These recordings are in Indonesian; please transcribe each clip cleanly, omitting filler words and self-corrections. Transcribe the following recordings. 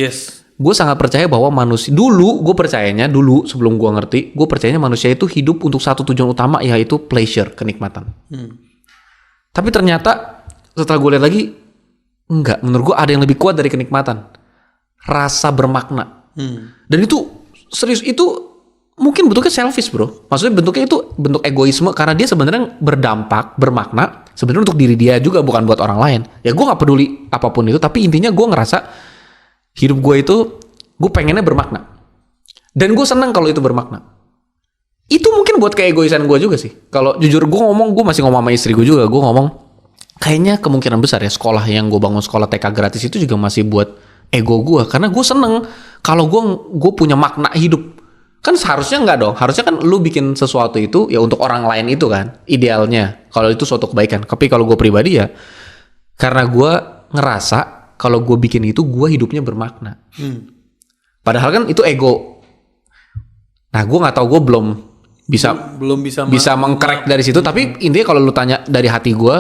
Yes. Gue sangat percaya bahwa manusia dulu sebelum gue ngerti, gue percayanya manusia itu hidup untuk satu tujuan utama, yaitu pleasure, kenikmatan. Tapi ternyata setelah gue lihat lagi, enggak. Menurut gue ada yang lebih kuat dari kenikmatan, rasa bermakna. Dan itu serius, itu mungkin bentuknya selfish bro. Maksudnya bentuknya itu bentuk egoisme, karena dia sebenarnya berdampak, bermakna sebenarnya untuk diri dia juga, bukan buat orang lain. Ya gue nggak peduli apapun itu, tapi intinya gue ngerasa hidup gue itu, gue pengennya bermakna. Dan gue senang kalau itu bermakna. Itu mungkin buat keegoisan gue juga sih. Kalau jujur gue masih ngomong sama istri gue juga. Gue ngomong, kayaknya kemungkinan besar ya sekolah yang gue bangun, sekolah TK gratis itu juga masih buat ego gue. Karena gue seneng kalau gue punya makna hidup. Kan seharusnya enggak dong. Harusnya kan lu bikin sesuatu itu ya untuk orang lain itu kan. Idealnya. Kalau itu suatu kebaikan. Tapi kalau gue pribadi ya, karena gue ngerasa kalau gue bikin itu, gue hidupnya bermakna. Padahal kan itu ego. Nah, gue nggak tahu, gue belum bisa mengcrack dari situ. Tapi intinya kalau lu tanya dari hati gue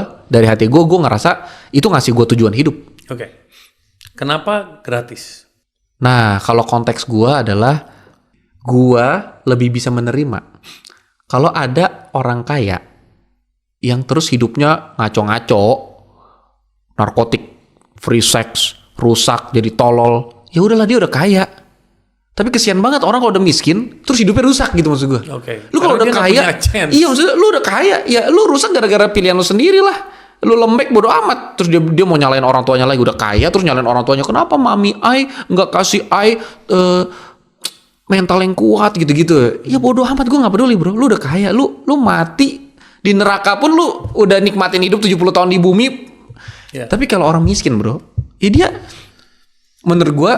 ngerasa itu ngasih gue tujuan hidup. Oke. Kenapa gratis? Nah, kalau konteks gue adalah gue lebih bisa menerima kalau ada orang kaya yang terus hidupnya ngaco-ngaco, narkotik, free sex, rusak, jadi tolol. Ya udahlah, dia udah kaya. Tapi kesian banget orang kalau udah miskin terus hidupnya rusak gitu, maksud gue. Lu kalau udah kaya, iya maksudnya lu udah kaya, ya lu rusak gara-gara pilihan lu sendiri lah. Lu lembek bodo amat. Terus dia mau nyalain orang tuanya lagi, udah kaya terus nyalain orang tuanya. Kenapa mami ai nggak kasih ai mental yang kuat gitu-gitu. Ya bodo amat, gue nggak peduli bro. Lu udah kaya, lu mati di neraka pun lu udah nikmatin hidup 70 tahun di bumi. Tapi kalau orang miskin bro, ya dia menurut gue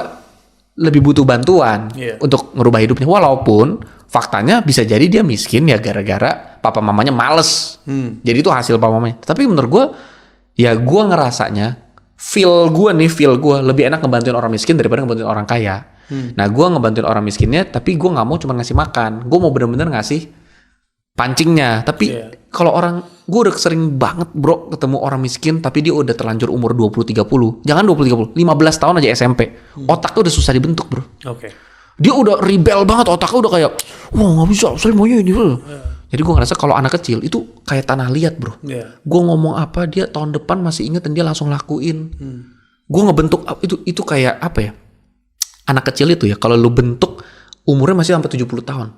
lebih butuh bantuan untuk ngerubah hidupnya. Walaupun faktanya bisa jadi dia miskin ya gara-gara papa mamanya males. Jadi itu hasil papa mamanya. Tapi menurut gue, ya gue ngerasanya feel gue lebih enak ngebantuin orang miskin daripada ngebantuin orang kaya. Nah gue ngebantuin orang miskinnya, tapi gue nggak mau cuma ngasih makan. Gue mau bener-bener ngasih pancingnya. Tapi kalau orang, gue udah sering banget bro ketemu orang miskin tapi dia udah terlanjur umur 20-30. Jangan 20-30, 15 tahun aja SMP. Otaknya udah susah dibentuk bro. Dia udah rebel banget, otaknya udah kayak, wah gak bisa, saya maunya ini. Jadi gue ngerasa kalau anak kecil itu kayak tanah liat bro. Gue ngomong apa, dia tahun depan masih inget dan dia langsung lakuin. Gue ngebentuk, itu kayak apa ya, anak kecil itu ya, kalau lu bentuk umurnya masih sampai 70 tahun.